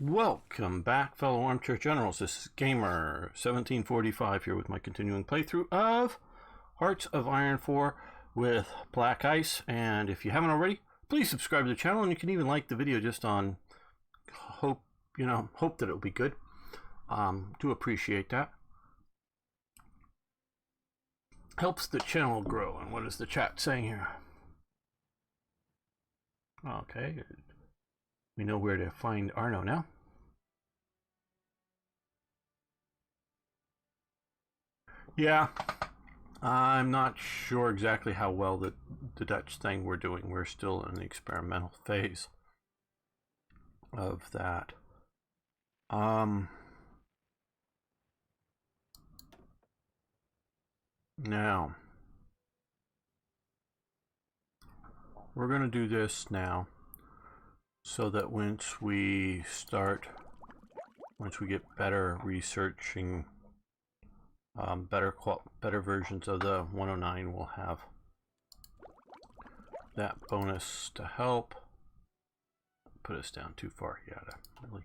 Welcome back, fellow armchair generals. This is Gamer 1745 here with my continuing playthrough of Hearts of Iron 4 with Black Ice. And if you haven't already, please subscribe to the channel, and you can even like the video just on hope that it'll be good. Do appreciate that. Helps the channel grow. And what is the chat saying here? Okay, we know where to find Arno now. Yeah, I'm not sure exactly how well the Dutch thing we're doing. We're still in the experimental phase of that. Now, we're going to do this now so that once we get better researching better versions of the 109, we'll have that bonus to help. Put us down too far. Yeah, really.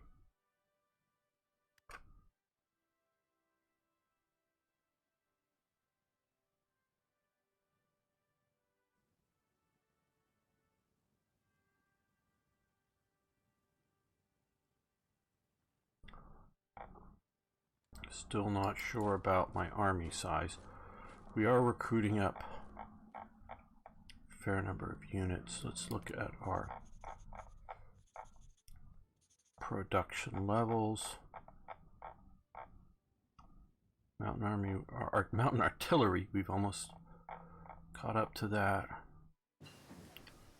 Still not sure about my army size. We are recruiting up a fair number of units. Let's look at our production levels. Mountain Army, our Mountain Artillery, we've almost caught up to that.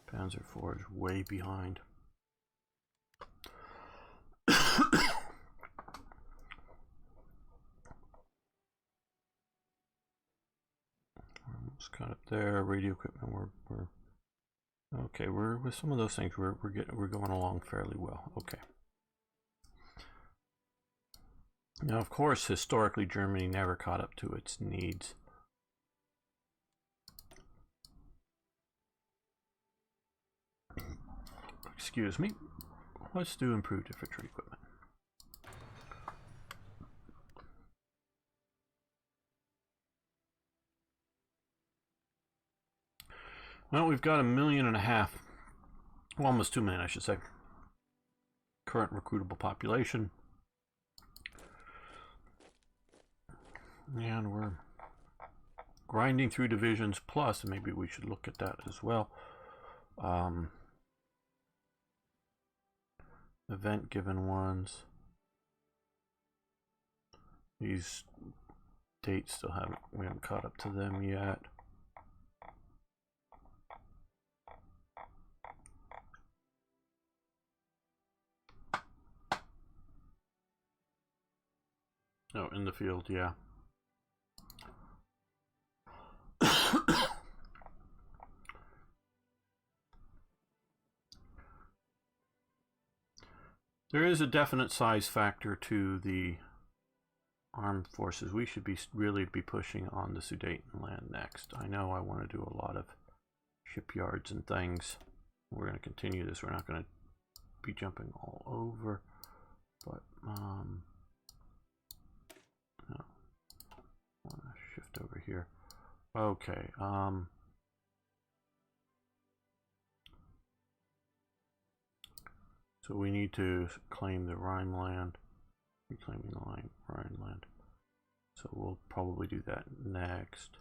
Panzer IV is way behind. Cut up there. Radio equipment, we're okay. We're with some of those things. We're going along fairly well. Okay. Now, of course, historically, Germany never caught up to its needs. Excuse me. Let's do improved infantry equipment. Well, we've got 1.5 million, well, almost 2 million, I should say, current recruitable population. And we're grinding through divisions plus, and maybe we should look at that as well. Event given ones. These dates still we haven't caught up to them yet. Oh, in the field, yeah. There is a definite size factor to the armed forces. We should really be pushing on the Sudetenland next. I know I want to do a lot of shipyards and things. We're going to continue this. We're not going to be jumping all over, but no. I want to shift over here. Okay. So we need to claim the Rhineland. Reclaiming the Rhineland. So we'll probably do that next.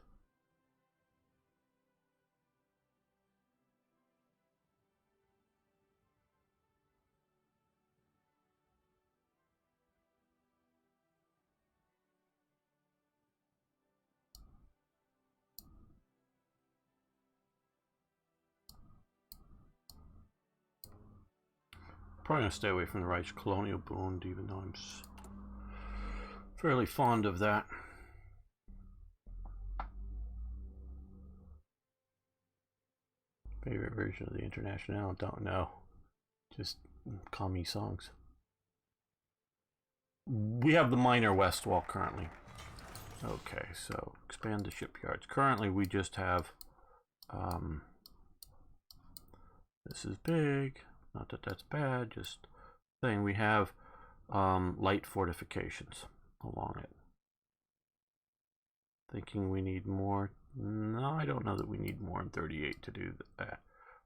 Probably going to stay away from the Reich's colonial bond, even though I'm fairly fond of that. Favorite version of the International? Don't know. Just call me songs. We have the minor west wall currently. Okay, so expand the shipyards. Currently we just have this is big. Not that that's bad, just saying we have light fortifications along it. Thinking we need more. No, I don't know that we need more in 38 to do that.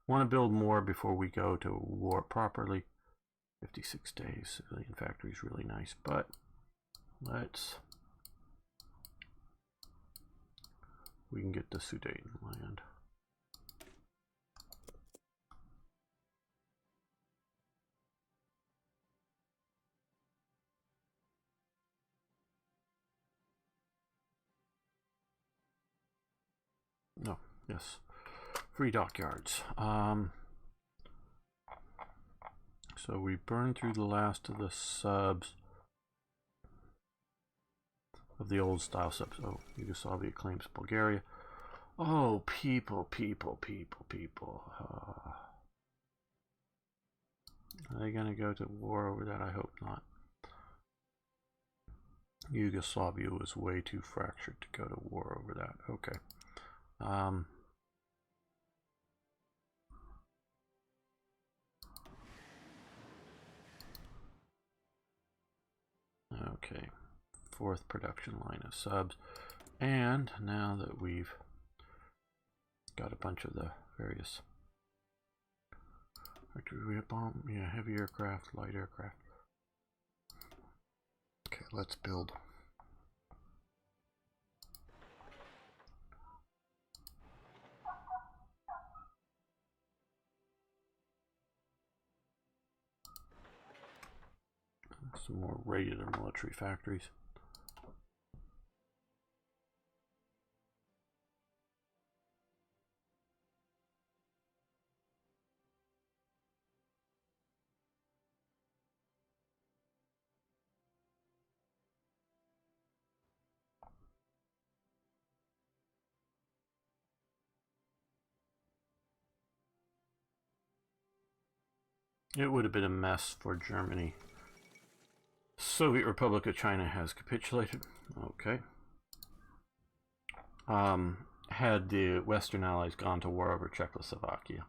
Want to build more before we go to war properly. 56 days. Civilian factory is really nice, but let's... we can get the Sudetenland. No, yes. Free dockyards. So we burned through the last of the subs. Of the old style subs. Oh, Yugoslavia claims Bulgaria. Oh, people. Are they going to go to war over that? I hope not. Yugoslavia was way too fractured to go to war over that. Okay. Okay. Fourth production line of subs. And now that we've got a bunch of the various bomb, yeah, heavy aircraft, light aircraft. Okay, let's build. Some more regular military factories. It would have been a mess for Germany. Soviet Republic of China has capitulated. Okay. Had the Western Allies gone to war over Czechoslovakia.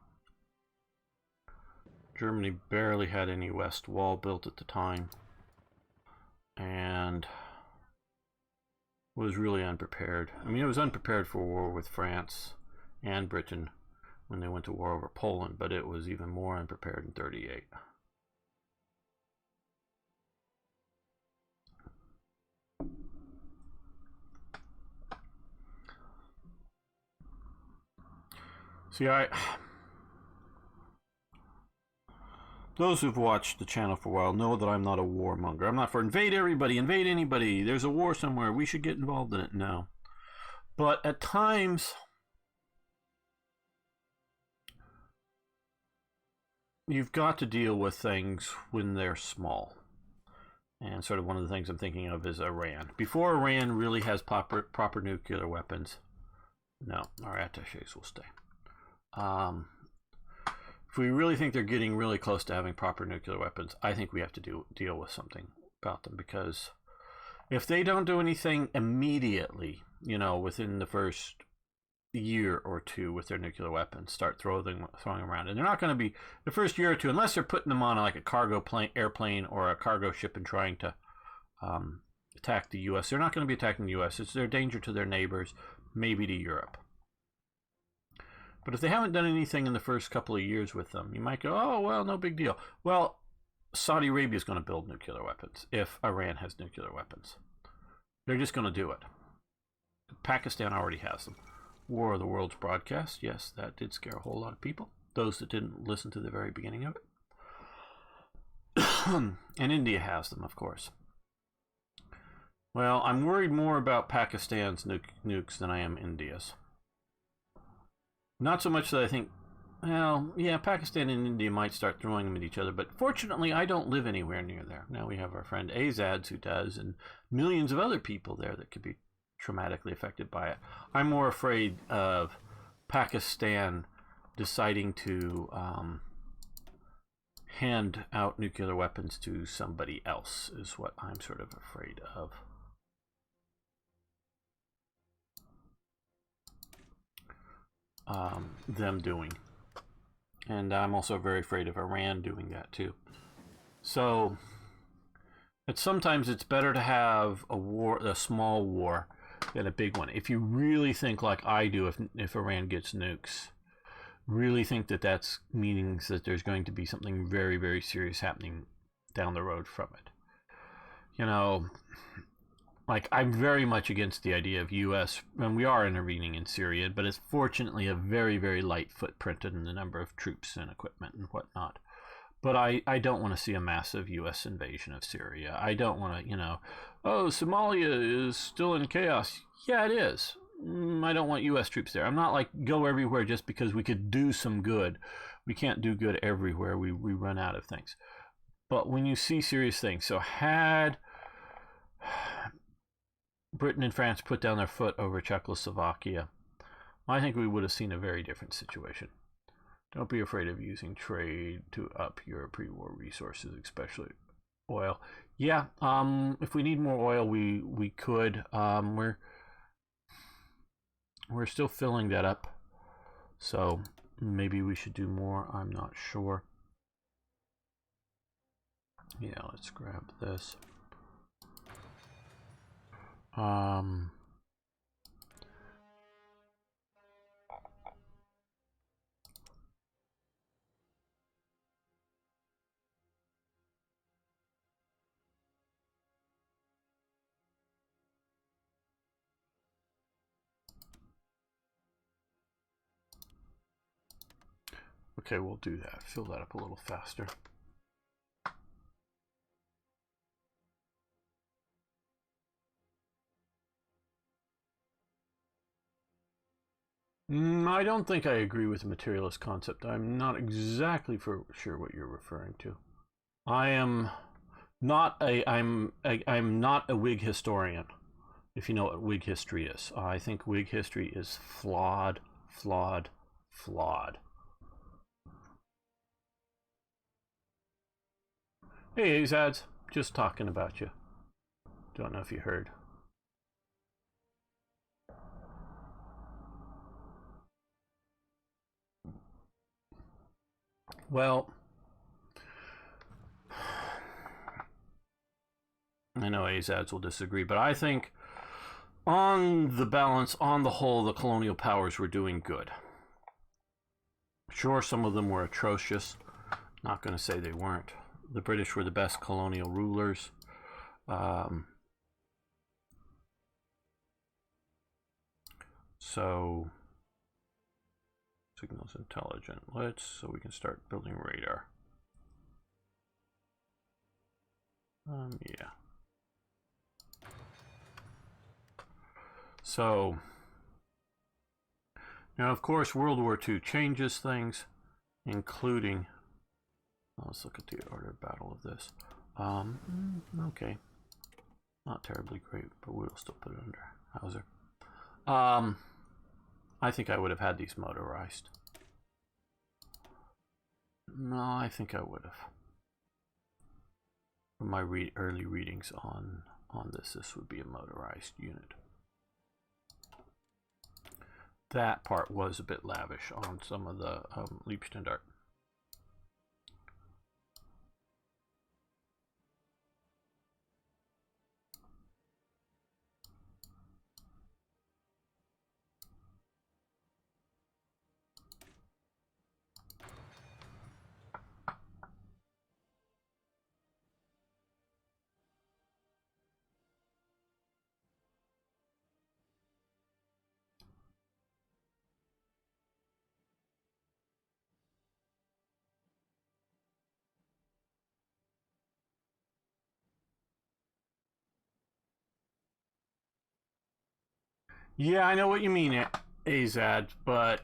Germany barely had any west wall built at the time. And was really unprepared. I mean, it was unprepared for war with France and Britain when they went to war over Poland, but it was even more unprepared in 38. See, those who've watched the channel for a while know that I'm not a warmonger. I'm not for invade everybody, invade anybody. There's a war somewhere. We should get involved in it now. But at times, you've got to deal with things when they're small. And sort of one of the things I'm thinking of is Iran. Before Iran really has proper nuclear weapons, no, our attachés will stay. If we really think they're getting really close to having proper nuclear weapons, I think we have to deal with something about them, because if they don't do anything immediately, you know, within the first year or two with their nuclear weapons, start throwing them around, and they're not going to be the first year or two unless they're putting them on like a cargo airplane or a cargo ship and trying to attack the U.S. They're not going to be attacking the U.S. It's their danger to their neighbors, maybe to Europe. But if they haven't done anything in the first couple of years with them, you might go, oh, well, no big deal. Well, Saudi Arabia is going to build nuclear weapons if Iran has nuclear weapons. They're just going to do it. Pakistan already has them. War of the Worlds broadcast, yes, that did scare a whole lot of people. Those that didn't listen to the very beginning of it. And India has them, of course. Well, I'm worried more about Pakistan's nukes than I am India's. Not so much that I think, well, yeah, Pakistan and India might start throwing them at each other, but fortunately I don't live anywhere near there. Now we have our friend Azads who does, and millions of other people there that could be traumatically affected by it. I'm more afraid of Pakistan deciding to hand out nuclear weapons to somebody else is what I'm sort of afraid of. Them doing. And I'm also very afraid of Iran doing that too. So sometimes it's better to have a small war, than a big one. If you really think like I do, if Iran gets nukes, really think that that's means that there's going to be something very, very serious happening down the road from it. You know, like I'm very much against the idea of U.S. and we are intervening in Syria, but it's fortunately a very, very light footprint in the number of troops and equipment and whatnot. But I don't want to see a massive U.S. invasion of Syria. I don't want to, oh, Somalia is still in chaos. Yeah, it is. I don't want U.S. troops there. I'm not like go everywhere just because we could do some good. We can't do good everywhere. We run out of things. But when you see serious things, so had Britain and France put down their foot over Czechoslovakia, I think we would have seen a very different situation. Don't be afraid of using trade to up your pre-war resources, especially oil. Yeah, if we need more oil, we could. We're still filling that up, so maybe we should do more. I'm not sure. Yeah, let's grab this. Okay, we'll do that. Fill that up a little faster. I don't think I agree with the materialist concept. I'm not exactly sure what you're referring to. I'm not a Whig historian, if you know what Whig history is. I think Whig history is flawed. Hey, Azads, just talking about you. Don't know if you heard. Well, I know Azads will disagree, but I think on the balance, on the whole, the colonial powers were doing good. Sure, some of them were atrocious. Not going to say they weren't. The British were the best colonial rulers. So, signals intelligent. So we can start building radar. Yeah. So, now of course World War II changes things, including, let's look at the order of battle of this. Okay. Not terribly great, but we'll still put it under Hauser. I think I would have had these motorized. No, I think I would have. From my early readings on this would be a motorized unit. That part was a bit lavish on some of the Leibstandart. Yeah, I know what you mean, Azad, but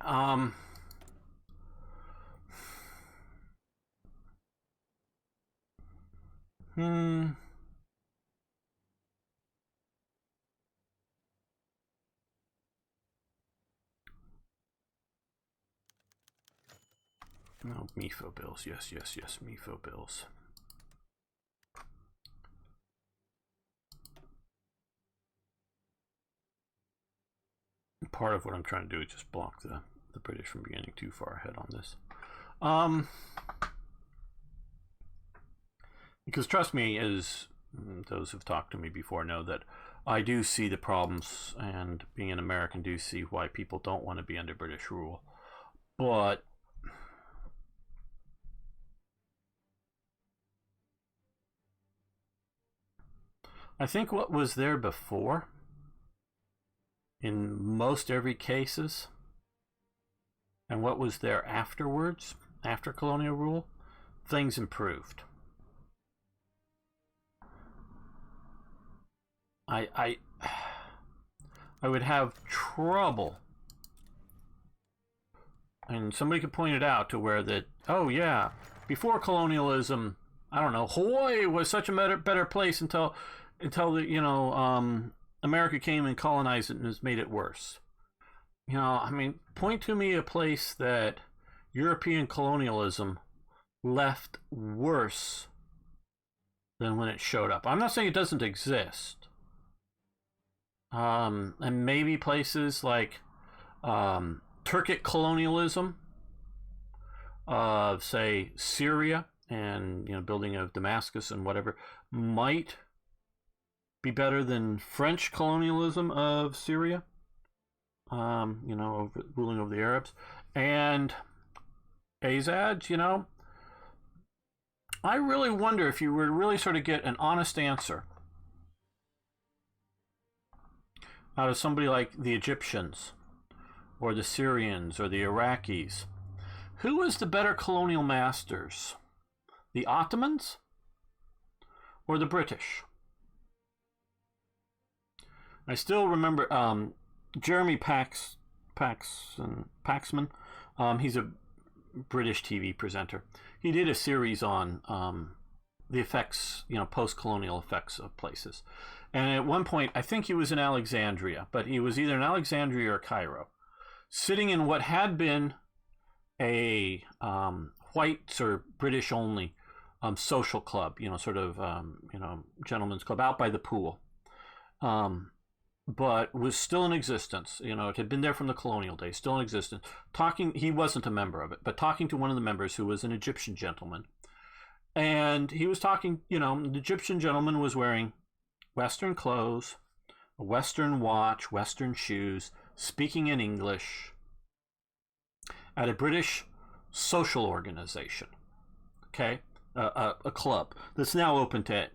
Oh, MIFO bills. Yes, MIFO bills. Part of what I'm trying to do is just block the British from getting too far ahead on this. Because trust me, as those who've talked to me before know that I do see the problems, and being an American, do see why people don't want to be under British rule. But I think what was there before, in most every cases, and what was there afterwards, after colonial rule, things improved. I would have trouble, and somebody could point it out to where that, oh yeah, before colonialism, I don't know, Hawaii was such a better place until the America came and colonized it and has made it worse. I mean, point to me a place that European colonialism left worse than when it showed up. I'm not saying it doesn't exist. And maybe places like Turkic colonialism of, say, Syria, and building of Damascus and whatever, might be better than French colonialism of Syria, ruling over the Arabs. And Azad, I really wonder if you were to really sort of get an honest answer out of somebody like the Egyptians or the Syrians or the Iraqis, who was the better colonial masters? The Ottomans or the British? I still remember Jeremy Paxman. He's a British TV presenter. He did a series on the effects, post-colonial effects of places. And at one point, I think he was in Alexandria, but he was either in Alexandria or Cairo, sitting in what had been a white sort of British only social club, gentleman's club out by the pool, but was still in existence. It had been there from the colonial days, still in existence. He wasn't a member of it, but talking to one of the members who was an Egyptian gentleman. And he was talking, the Egyptian gentleman was wearing Western clothes, a Western watch, Western shoes, speaking in English at a British social organization, okay? A club that's now open to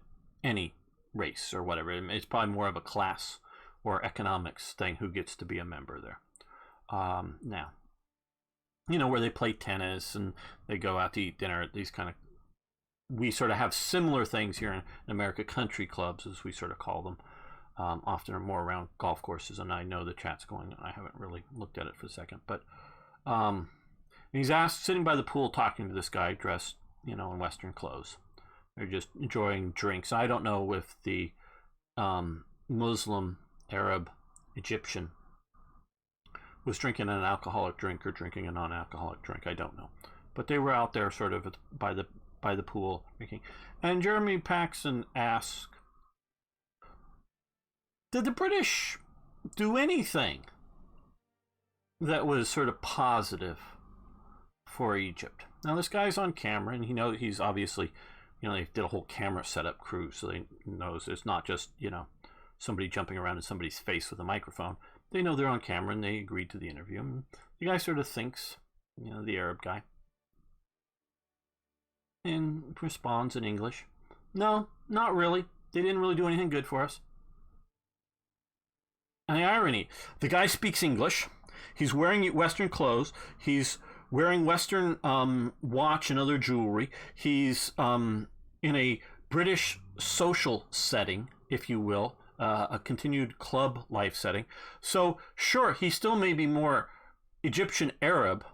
any race or whatever. It's probably more of a class or economics thing who gets to be a member there. Now, where they play tennis and they go out to eat dinner at these kind of, we sort of have similar things here in America, country clubs, as we sort of call them, often are more around golf courses. And I know the chat's going, I haven't really looked at it for a second, but he's sitting by the pool talking to this guy dressed, in Western clothes. They're just enjoying drinks. I don't know if the Muslim, Arab, Egyptian was drinking an alcoholic drink or drinking a non-alcoholic drink. I don't know, but they were out there sort of by the pool drinking. And Jeremy Paxson asked, did the British do anything that was sort of positive for Egypt? Now, this guy's on camera, and he's obviously, they did a whole camera setup crew, so they knows it's not just, somebody jumping around in somebody's face with a microphone. They know they're on camera, and they agreed to the interview. And the guy sort of thinks, the Arab guy, and responds in English, no, not really. They didn't really do anything good for us. And the irony, the guy speaks English. He's wearing Western clothes. He's wearing Western watch and other jewelry. He's in a British social setting, if you will, a continued club life setting. So, sure, he still may be more Egyptian Arab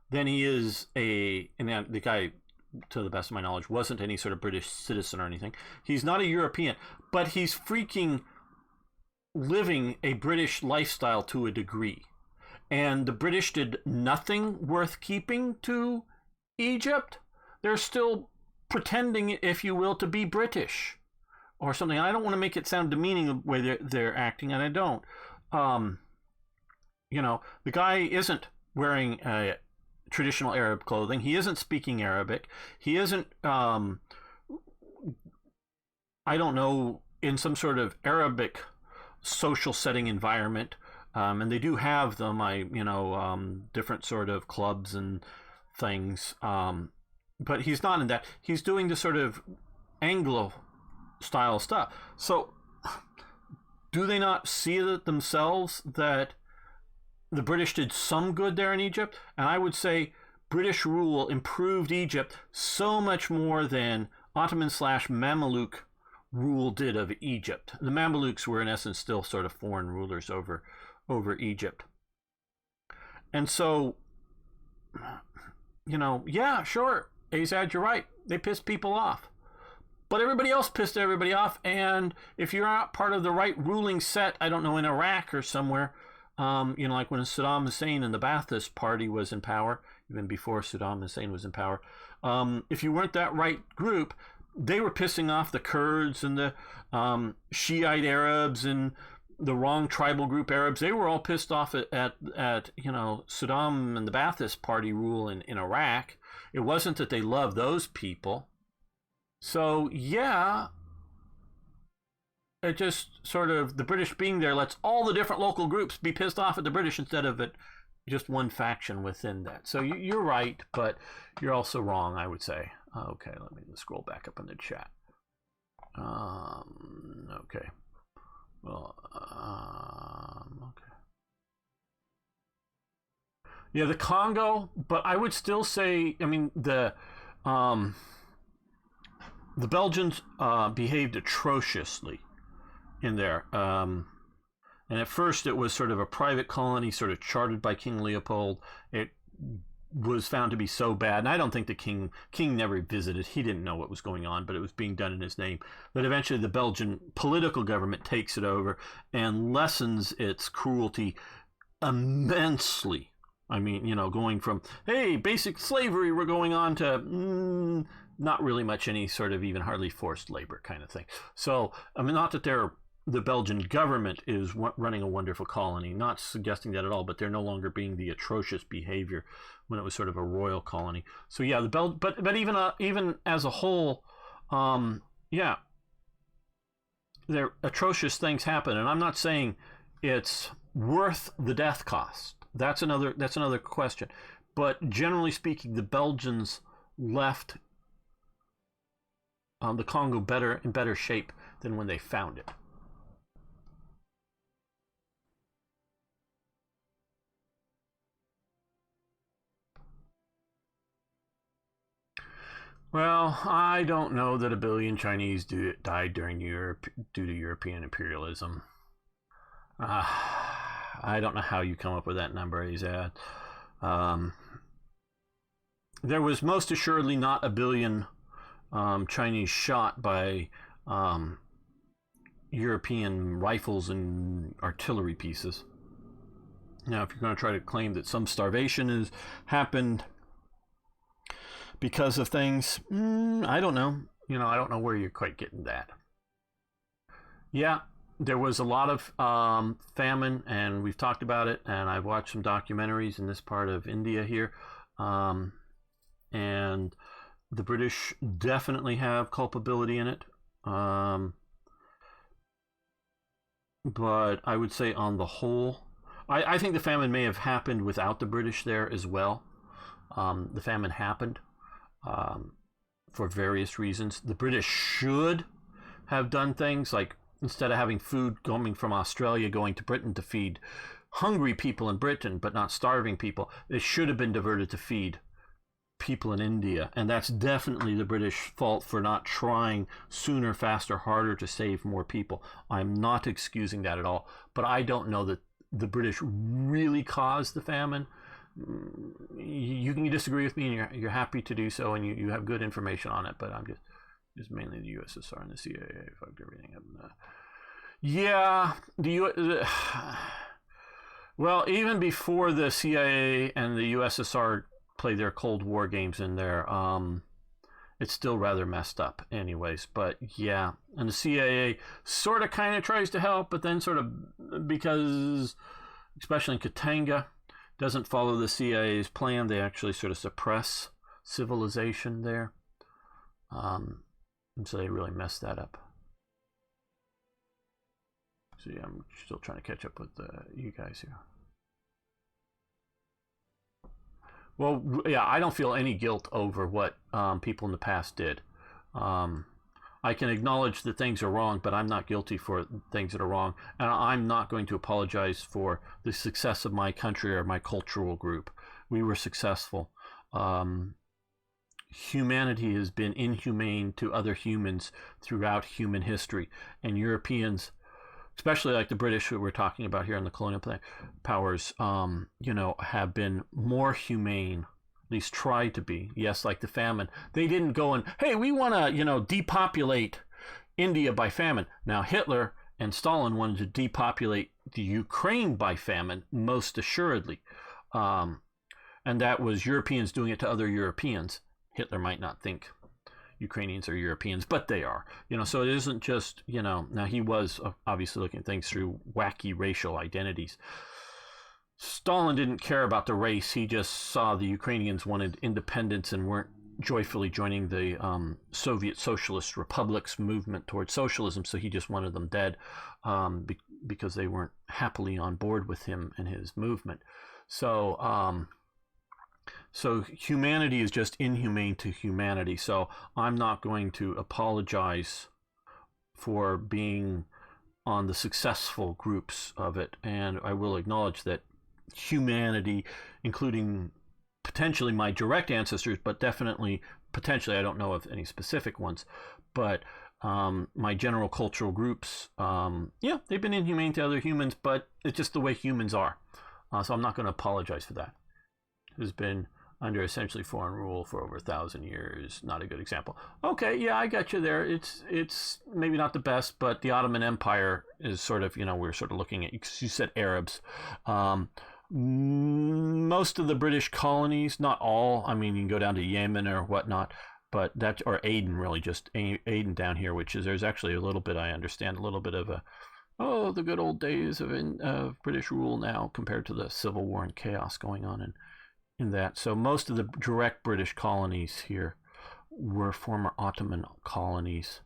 than he is and the guy, to the best of my knowledge, wasn't any sort of British citizen or anything. He's not a European, but he's freaking living a British lifestyle to a degree. And the British did nothing worth keeping to Egypt. They're still pretending, if you will, to be British or something. I don't want to make it sound demeaning the way they're acting, and I don't. The guy isn't wearing traditional Arab clothing. He isn't speaking Arabic. He isn't I don't know, in some sort of Arabic social setting environment, and they do have them. Different sort of clubs and things. But he's not in that. He's doing the sort of Anglo style stuff. So, do they not see it themselves that the British did some good there in Egypt? And I would say British rule improved Egypt so much more than Ottoman/Mamluk rule did of Egypt. The Mamluks were in essence still sort of foreign rulers over Egypt. And so, yeah, sure, Azad, you're right. They pissed people off. But everybody else pissed everybody off, and if you're not part of the right ruling set, I don't know, in Iraq or somewhere, like when Saddam Hussein and the Ba'athist Party was in power, even before Saddam Hussein was in power, if you weren't that right group, they were pissing off the Kurds and the Shiite Arabs and the wrong tribal group Arabs. They were all pissed off at Saddam and the Ba'athist Party rule in Iraq. It wasn't that they loved those people. So, yeah, it just sort of, the British being there lets all the different local groups be pissed off at the British instead of it just one faction within that. So you're right, but you're also wrong, I would say. Okay, let me scroll back up in the chat. Okay. Well, okay. Yeah, the Congo, but I would still say, the Belgians behaved atrociously in there. And at first it was sort of a private colony, sort of chartered by King Leopold. It was found to be so bad, and I don't think the king never visited. He didn't know what was going on, but it was being done in his name. But eventually the Belgian political government takes it over and lessens its cruelty immensely. Going from, hey, basic slavery, we're going on to not really much any sort of even hardly forced labor kind of thing. So, not that the Belgian government is running a wonderful colony, not suggesting that at all, but they're no longer being the atrocious behavior when it was sort of a royal colony. So yeah, but even as a whole, yeah, there atrocious things happen, and I'm not saying it's worth the death cost. That's another question. But generally speaking, the Belgians left the Congo in better shape than when they found it. Well, I don't know that 1 billion Chinese died due to European imperialism. I don't know how you come up with that number, Azad. There was most assuredly not 1 billion Chinese shot by European rifles and artillery pieces. Now, if you're going to try to claim that some starvation has happened because of things, I don't know. I don't know where you're quite getting that. Yeah, there was a lot of famine, and we've talked about it, and I've watched some documentaries in this part of India here, and the British definitely have culpability in it. But I would say on the whole, I think the famine may have happened without the British there as well. The famine happened for various reasons. The British should have done things like, instead of having food coming from Australia going to Britain to feed hungry people in Britain but not starving people, it should have been diverted to feed people in India. And that's definitely the British fault for not trying sooner, faster, harder to save more people. I'm not excusing that at all, but I don't know that the British really caused the famine. You can disagree with me, and you're happy to do so, and you have good information on it, but I'm just mainly the USSR and the CIA fucked everything up. Yeah, well, even before the CIA and the USSR played their Cold War games in there, it's still rather messed up anyways. But yeah, and the CIA sort of kind of tries to help, but then sort of, because especially in Katanga, doesn't follow the CIA's plan. They actually sort of suppress civilization there, and so they really messed that up. See, I'm still trying to catch up with you guys here. Well, yeah, I don't feel any guilt over what people in the past did. I can acknowledge that things are wrong, but I'm not guilty for things that are wrong. And I'm not going to apologize for the success of my country or my cultural group. We were successful. Humanity has been inhumane to other humans throughout human history. And Europeans, especially like the British who we're talking about here in the colonial powers, have been more humane, at least tried to be. Yes, like the famine. They didn't go and, hey, we want to, depopulate India by famine. Now, Hitler and Stalin wanted to depopulate the Ukraine by famine, most assuredly. And that was Europeans doing it to other Europeans. Hitler might not think Ukrainians are Europeans, but they are. So it isn't just, now he was obviously looking at things through wacky racial identities. Stalin didn't care about the race. He just saw the Ukrainians wanted independence and weren't joyfully joining the Soviet Socialist Republics movement towards socialism, so he just wanted them dead because they weren't happily on board with him and his movement. So humanity is just inhumane to humanity. So I'm not going to apologize for being on the successful groups of it. And I will acknowledge that humanity, including potentially my direct ancestors, but definitely, potentially, I don't know of any specific ones, but my general cultural groups, they've been inhumane to other humans, but it's just the way humans are. So I'm not going to apologize for that. It has been under essentially foreign rule for over 1,000 years. Not a good example. Okay, yeah, I got you there. It's maybe not the best, but the Ottoman Empire is sort of, we're sort of looking at, you said Arabs. Most of the British colonies, not all, I mean, you can go down to Yemen or whatnot, but that, or Aden, really, just Aden down here, which is, there's actually a little bit, I understand, a little bit of the good old days of British rule now compared to the Civil War and chaos going on in that. So most of the direct British colonies here were former Ottoman colonies.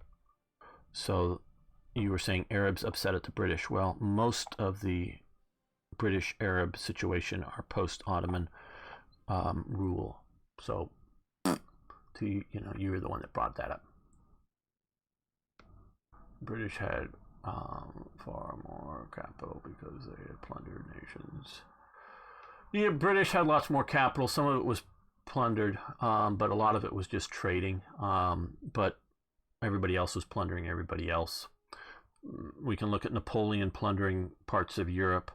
So you were saying Arabs upset at the British. Well, most of the British Arab situation are post-Ottoman rule. So you were the one that brought that up. British had far more capital because they had plundered nations. The British had lots more capital. Some of it was plundered, but a lot of it was just trading. But everybody else was plundering everybody else. We can look at Napoleon plundering parts of Europe.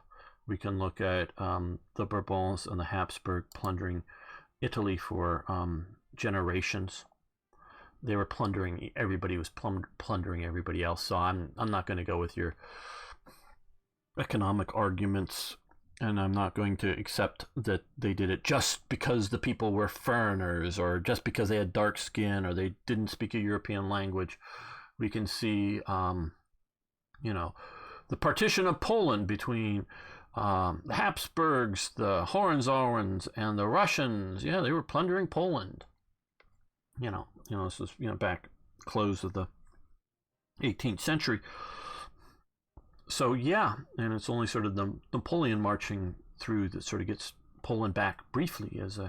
We can look at the Bourbons and the Habsburg plundering Italy for generations. They were plundering, everybody was plundering everybody else. So I'm not going to go with your economic arguments, and I'm not going to accept that they did it just because the people were foreigners, or just because they had dark skin, or they didn't speak a European language. We can see, the partition of Poland between the Habsburgs, the Hohenzollerns, and the Russians. Yeah, they were plundering Poland. This was back close of the 18th century. So yeah, and it's only sort of the Napoleon marching through that sort of gets Poland back briefly as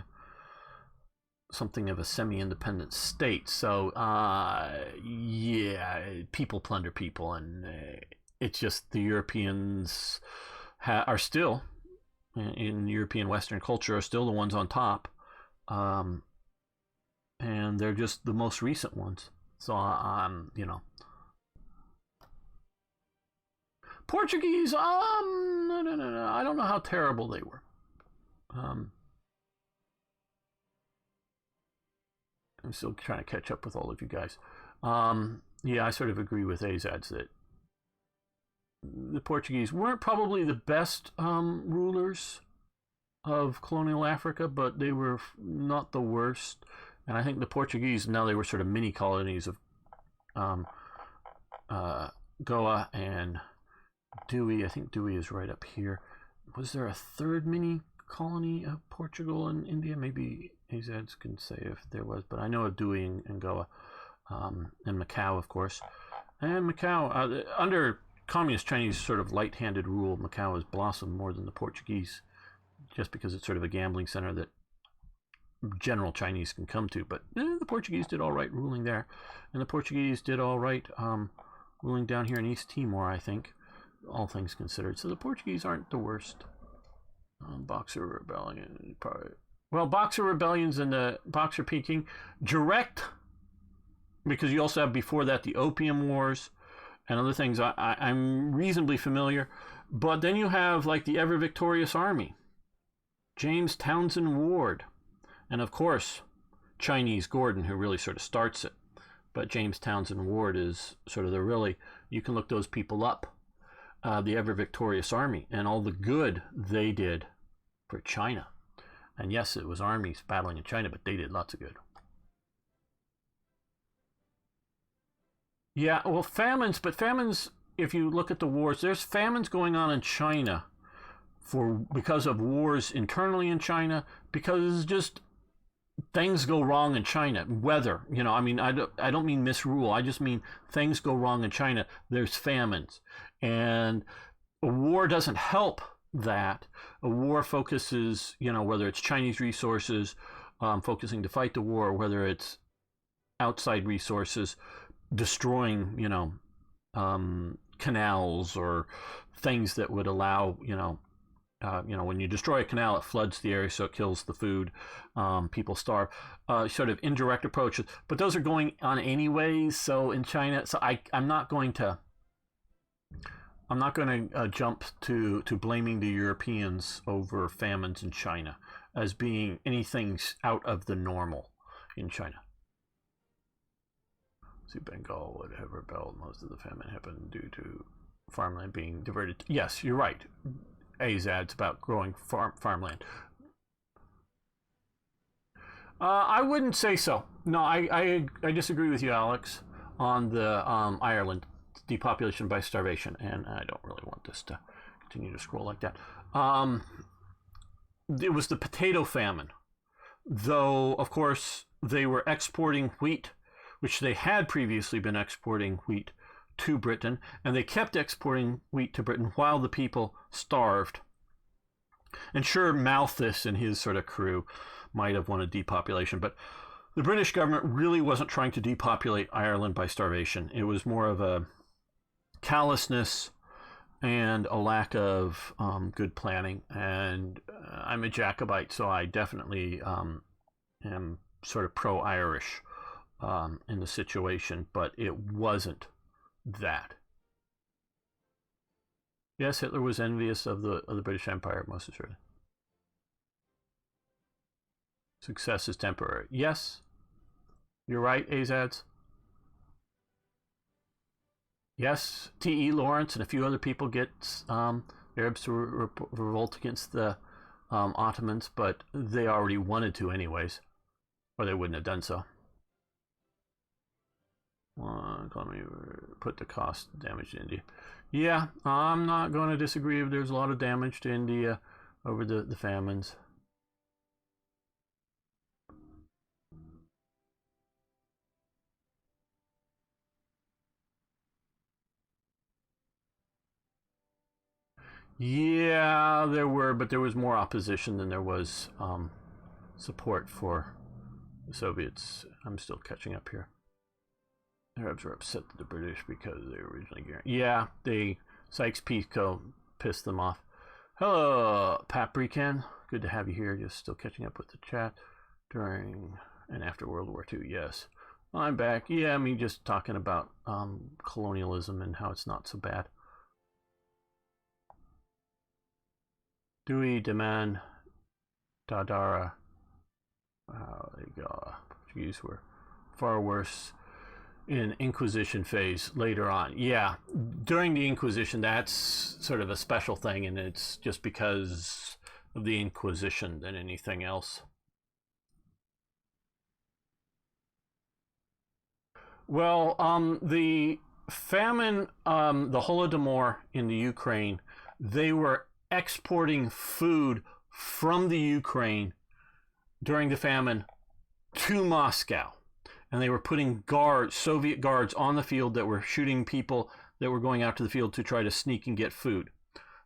something of a semi-independent state. So people plunder people, and it's just the Europeans are still, in European Western culture, are still the ones on top, and they're just the most recent ones. So Portuguese, no, I don't know how terrible they were. I'm still trying to catch up with all of you guys. I sort of agree with Azads that the Portuguese weren't probably the best rulers of colonial Africa, but they were not the worst. And I think the Portuguese, now they were sort of mini colonies of Goa and Dewey. I think Dewey is right up here. Was there a third mini colony of Portugal in India? Maybe Azads can say if there was, but I know of Dewey and Goa, and Macau, of course. And Macau, under Communist Chinese sort of light-handed rule of Macau has blossomed more than the Portuguese, just because it's sort of a gambling center that general Chinese can come to. But the Portuguese did all right ruling there, and the Portuguese did all right ruling down here in East Timor, I think, all things considered. So the Portuguese aren't the worst. Boxer Rebellion, probably. Well, Boxer Rebellions and the Boxer Peking, direct, because you also have before that the Opium Wars and other things I'm reasonably familiar. But then you have like the ever victorious army, James Townsend Ward, and of course Chinese Gordon, who really sort of starts it. But James Townsend Ward is sort of the really, you can look those people up, the ever victorious army and all the good they did for China. And yes, it was armies battling in China, but they did lots of good. Yeah, well, famines, if you look at the wars, there's famines going on in China because of wars internally in China, because just things go wrong in China. Weather, I mean, I don't mean misrule. I just mean things go wrong in China. There's famines. And a war doesn't help that. A war focuses, whether it's Chinese resources focusing to fight the war, whether it's outside resources destroying, canals or things that would allow, when you destroy a canal, it floods the area, so it kills the food. People starve. Sort of indirect approaches, but those are going on anyways. So in China, so I'm not going to jump to blaming the Europeans over famines in China as being anything out of the normal in China. See, Bengal would have rebelled. Most of the famine happened due to farmland being diverted. Yes, you're right. Azad's about growing farmland. I wouldn't say so. No, I disagree with you, Alex, on the Ireland depopulation by starvation, and I don't really want this to continue to scroll like that. It was the potato famine, though, of course, they were exporting wheat, which they had previously been exporting wheat to Britain, and they kept exporting wheat to Britain while the people starved. And sure, Malthus and his sort of crew might have wanted depopulation, but the British government really wasn't trying to depopulate Ireland by starvation. It was more of a callousness and a lack of good planning. And I'm a Jacobite, so I definitely am sort of pro-Irish in the situation, but it wasn't that. Yes, Hitler was envious of the British Empire, most assuredly. Success is temporary. Yes, you're right, Azads. Yes, T.E. Lawrence and a few other people get Arabs to revolt against the Ottomans, but they already wanted to anyways, or they wouldn't have done so. Let me put the cost damage to India. Yeah, I'm not going to disagree if there's a lot of damage to India over the famines. Yeah, there were, but there was more opposition than there was support for the Soviets. I'm still catching up here. Arabs were upset at the British because they were originally guaranteed. Yeah, Sykes-Picot pissed them off. Hello, Paprikan. Good to have you here. Just still catching up with the chat during and after World War II. Yes, I'm back. Yeah, I mean, just talking about colonialism and how it's not so bad. Dewey, Demand, Dadara. There you go. Portuguese were far worse in Inquisition phase later on. Yeah, during the Inquisition, that's sort of a special thing, and it's just because of the Inquisition than anything else. Well, the famine, the Holodomor in the Ukraine, they were exporting food from the Ukraine during the famine to Moscow. And they were putting Soviet guards on the field that were shooting people that were going out to the field to try to sneak and get food.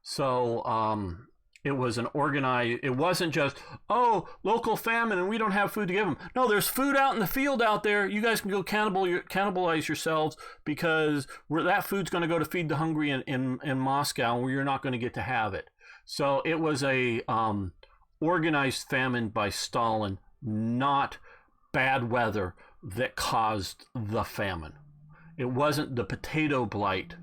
So it was an organized, it wasn't just, oh, local famine and we don't have food to give them. No, there's food out in the field out there. You guys can go cannibalize yourselves because that food's going to go to feed the hungry in Moscow, where you're not going to get to have it. So it was a organized famine by Stalin, not bad weather that caused the famine. It wasn't the potato blight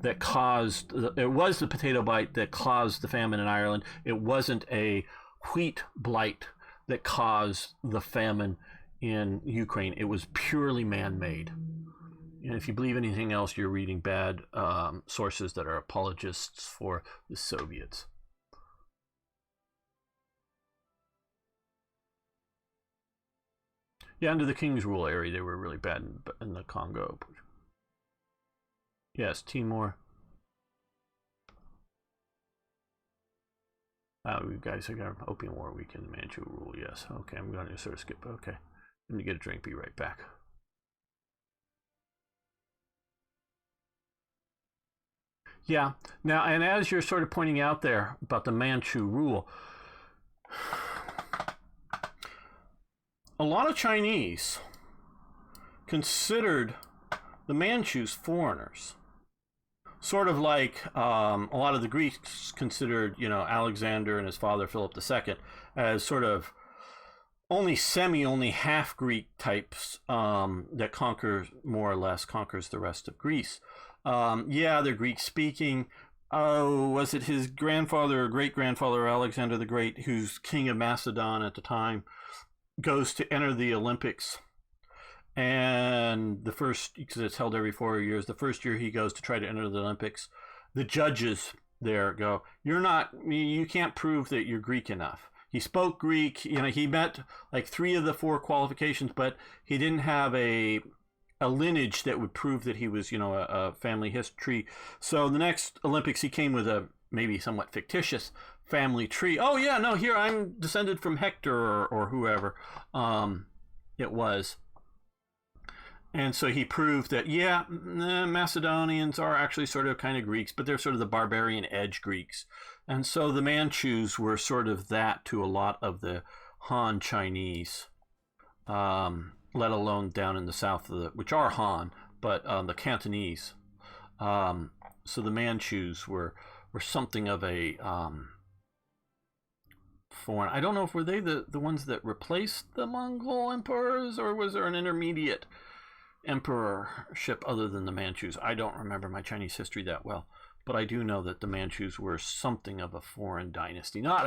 that caused, it was the potato blight that caused the famine in Ireland. It wasn't a wheat blight that caused the famine in Ukraine. It was purely man-made. And if you believe anything else, you're reading bad sources that are apologists for the Soviets. Yeah, under the King's rule area, they were really bad in the Congo. Yes, Timor. You guys, I got Opium War weekend, Manchu rule. Yes. Okay, I'm going to sort of skip. Okay, let me get a drink. Be right back. Yeah. Now, and as you're sort of pointing out there about the Manchu rule, a lot of Chinese considered the Manchus foreigners. Sort of like a lot of the Greeks considered, Alexander and his father Philip II as sort of only half Greek types that more or less conquers the rest of Greece. Yeah, they're Greek speaking. Oh, was it his grandfather or great grandfather Alexander the Great, who's king of Macedon at the time, goes to enter the Olympics? And the first, because it's held every 4 years, the first year he goes to try to enter the Olympics, the judges there go, you can't prove that you're Greek enough. He spoke Greek, he met like 3 of the 4 qualifications, but he didn't have a lineage that would prove that he was, a family history. So the next Olympics, he came with a maybe somewhat fictitious family tree. Oh yeah, no, here I'm descended from Hector or whoever it was. And so he proved that, Macedonians are actually sort of kind of Greeks, but they're sort of the barbarian edge Greeks. And so the Manchus were sort of that to a lot of the Han Chinese, let alone down in the south, which are Han, but the Cantonese. So the Manchus were something of a foreign. I don't know if were they the ones that replaced the Mongol emperors, or was there an intermediate emperorship other than the Manchus? I don't remember my Chinese history that well, but I do know that the Manchus were something of a foreign dynasty, not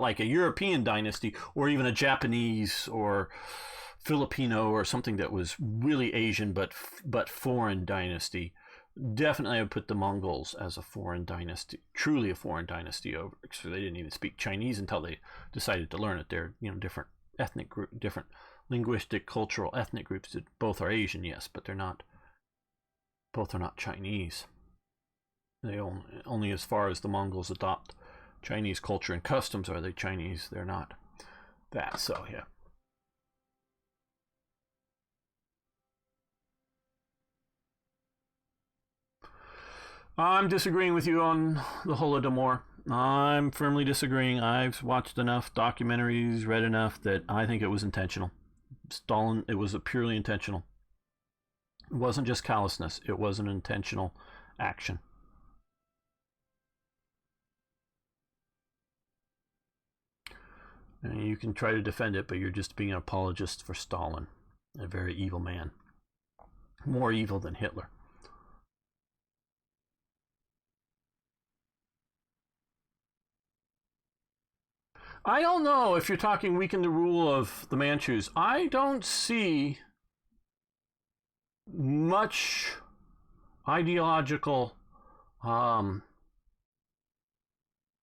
like a European dynasty or even a Japanese or Filipino or something that was really Asian but foreign dynasty. Definitely I would put the Mongols as a foreign dynasty, truly a foreign dynasty, over because they didn't even speak Chinese until they decided to learn it. They're different ethnic group, different linguistic, cultural, ethnic groups that both are Asian, yes, but both are not Chinese. They only as far as the Mongols adopt Chinese culture and customs are they Chinese. They're not that. So yeah. I'm disagreeing with you on the Holodomor. I'm firmly disagreeing. I've watched enough documentaries, read enough that I think it was intentional. Stalin, it was purely intentional. It wasn't just callousness. It was an intentional action. And you can try to defend it, but you're just being an apologist for Stalin, a very evil man. More evil than Hitler. I don't know if you're talking weaken the rule of the Manchus. I don't see much ideological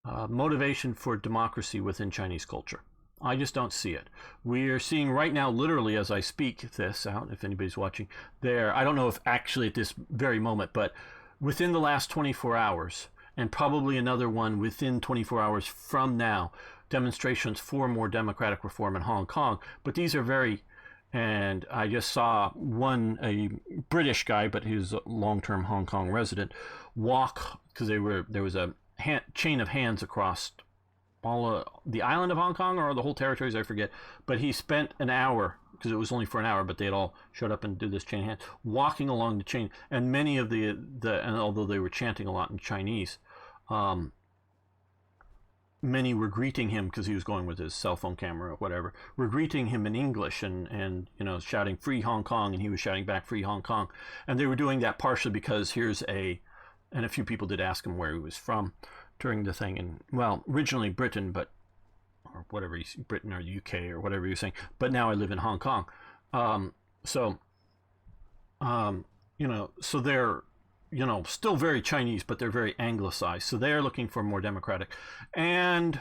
motivation for democracy within Chinese culture. I just don't see it. We are seeing right now, literally as I speak this out, if anybody's watching, I don't know if actually at this very moment, but within the last 24 hours, and probably another one within 24 hours from now, demonstrations for more democratic reform in Hong Kong. But these are very And I just saw a British guy, but he's a long-term Hong Kong resident, walk because there was a chain of hands across all the island of Hong Kong or the whole territories, I forget. But he spent an hour, because it was only for an hour, but they had all showed up and did this chain of hands, walking along the chain. And many of and although they were chanting a lot in Chinese, many were greeting him because he was going with his cell phone camera or whatever. Were greeting him in English and shouting "Free Hong Kong," and he was shouting back "Free Hong Kong." And they were doing that partially because and a few people did ask him where he was from during the thing. And well, originally Britain, or whatever, Britain or the UK or whatever he was saying. But now I live in Hong Kong. So they're still very Chinese, but they're very anglicized. So they're looking for more democratic. And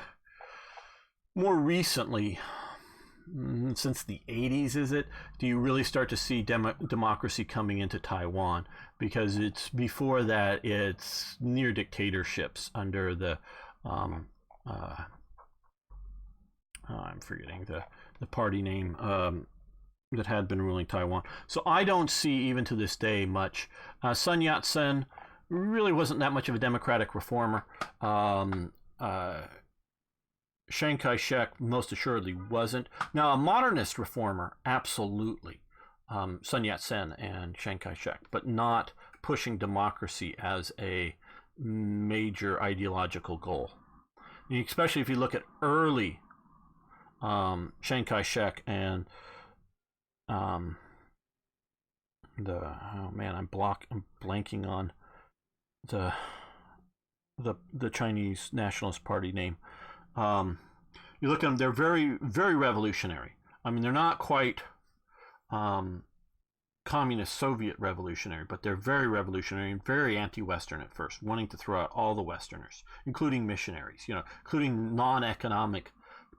more recently, since the 80s, do you really start to see democracy coming into Taiwan? Because it's before that, it's near dictatorships under the, I'm forgetting the party name, that had been ruling Taiwan. So I don't see, even to this day, much. Sun Yat-sen really wasn't that much of a democratic reformer. Chiang Kai-shek most assuredly wasn't. Now, a modernist reformer, absolutely. Sun Yat-sen and Chiang Kai-shek, but not pushing democracy as a major ideological goal. Especially if you look at early Chiang Kai-shek and I'm blanking on the Chinese Nationalist Party name. You look at them; they're very, very revolutionary. I mean, they're not quite communist Soviet revolutionary, but they're very revolutionary and very anti-Western at first, wanting to throw out all the Westerners, including missionaries, including non-economic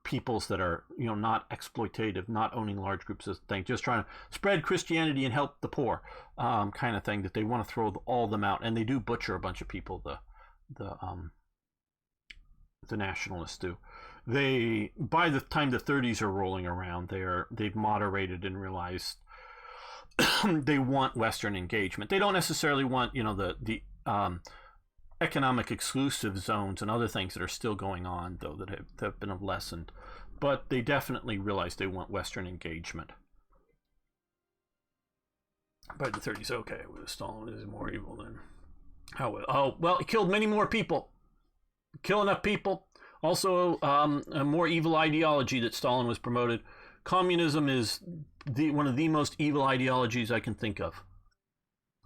peoples that are, not exploitative, not owning large groups of things, just trying to spread Christianity and help the poor, kind of thing, that they want to throw all of them out. And they do butcher a bunch of people, the nationalists do. They, by the time the 30s are rolling around, they've moderated and realized they want Western engagement. They don't necessarily want, the economic exclusive zones and other things that are still going on, though, that have been lessened. But they definitely realize they want Western engagement. By the 30s, okay, Stalin is more evil than... well, he killed many more people. Kill enough people. Also, a more evil ideology that Stalin was promoted. Communism is one of the most evil ideologies I can think of.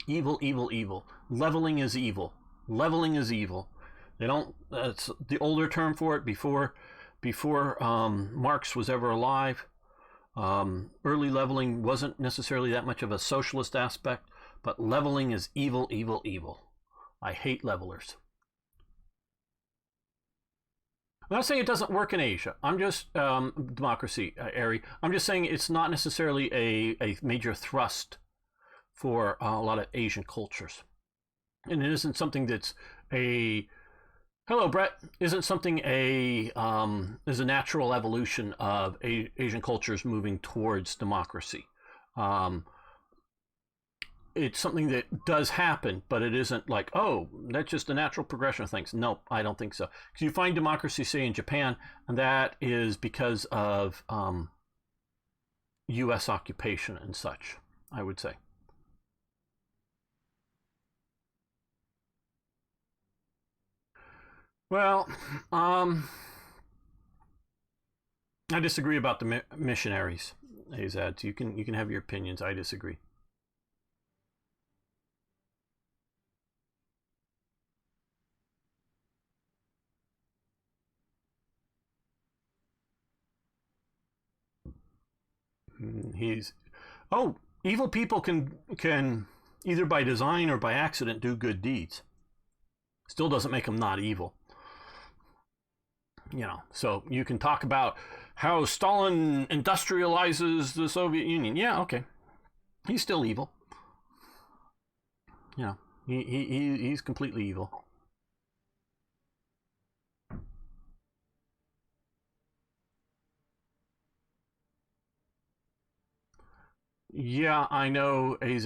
Evil, evil, evil. Leveling is evil. Leveling is evil. They don't. That's the older term for it. Before Marx was ever alive, early leveling wasn't necessarily that much of a socialist aspect. But leveling is evil, evil, evil. I hate levelers. I'm not saying it doesn't work in Asia. I'm just democracy, Ari. I'm just saying it's not necessarily a major thrust for a lot of Asian cultures. And it isn't something that's hello, Brett, isn't something is a natural evolution of Asian cultures moving towards democracy. It's something that does happen, but it isn't like, oh, that's just a natural progression of things. No, I don't think so. Because you find democracy, say, in Japan, and that is because of U.S. occupation and such, I would say. Well, I disagree about the missionaries, Azad. You can have your opinions. I disagree. He's evil people can either by design or by accident do good deeds. Still doesn't make them not evil. So you can talk about how Stalin industrializes the Soviet Union. Yeah, okay. He's still evil. He's completely evil. Yeah, I know AZ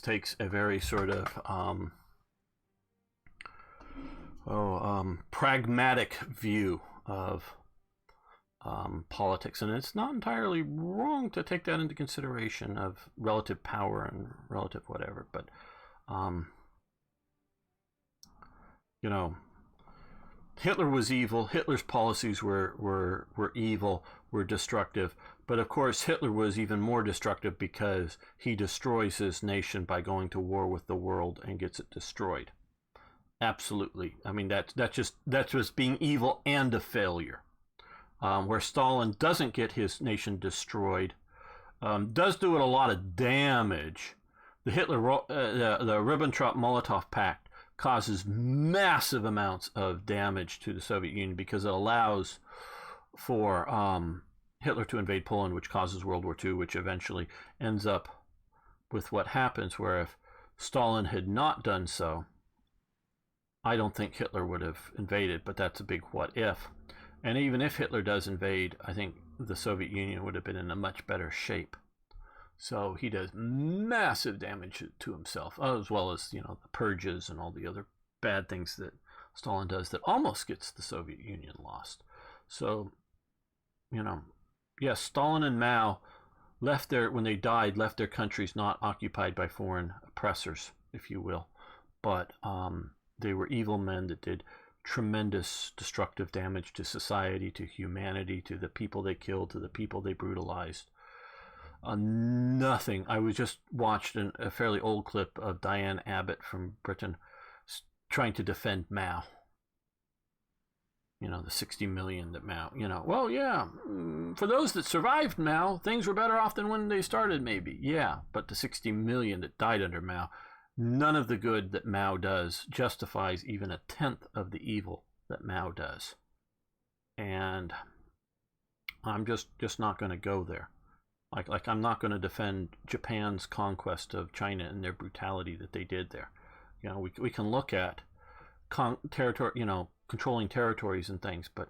takes a very sort of pragmatic view of politics, and it's not entirely wrong to take that into consideration of relative power and relative whatever. But you know, Hitler was evil. Hitler's policies were evil, were destructive. But of course, Hitler was even more destructive because he destroys his nation by going to war with the world and gets it destroyed. Absolutely. I mean, that's just being evil and a failure. Where Stalin doesn't get his nation destroyed, does do it a lot of damage. The Ribbentrop-Molotov Pact causes massive amounts of damage to the Soviet Union because it allows for Hitler to invade Poland, which causes World War II, which eventually ends up with what happens, where if Stalin had not done so, I don't think Hitler would have invaded, but that's a big what if. And even if Hitler does invade, I think the Soviet Union would have been in a much better shape. So he does massive damage to himself, as well as, the purges and all the other bad things that Stalin does that almost gets the Soviet Union lost. So, yes, Stalin and Mao when they died, left their countries not occupied by foreign oppressors, if you will. But they were evil men that did tremendous destructive damage to society, to humanity, to the people they killed, to the people they brutalized. Nothing. I was just watched a fairly old clip of Diane Abbott from Britain trying to defend Mao. The 60 million that Mao, well, yeah, for those that survived Mao, things were better off than when they started, maybe. Yeah, but the 60 million that died under Mao, none of the good that Mao does justifies even a tenth of the evil that Mao does. And I'm just not going to go there. Like I'm not going to defend Japan's conquest of China and their brutality that they did there. We can look at territory, controlling territories and things, but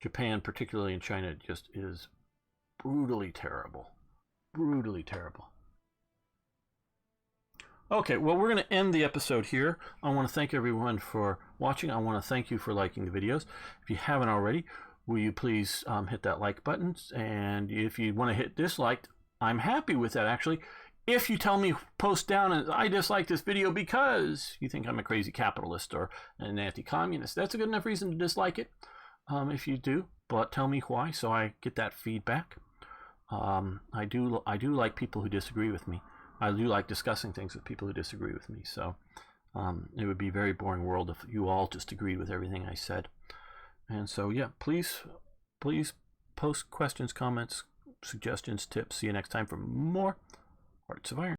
Japan, particularly in China, just is brutally terrible. Brutally terrible. Okay, well, we're going to end the episode here. I want to thank everyone for watching. I want to thank you for liking the videos. If you haven't already, will you please hit that like button? And if you want to hit dislike, I'm happy with that, actually. If you tell me, post down, and I dislike this video because you think I'm a crazy capitalist or an anti-communist, that's a good enough reason to dislike it, if you do. But tell me why, so I get that feedback. I do like people who disagree with me. I do like discussing things with people who disagree with me. So it would be a very boring world if you all just agreed with everything I said. And so, yeah, please post questions, comments, suggestions, tips. See you next time for more Hearts of Iron.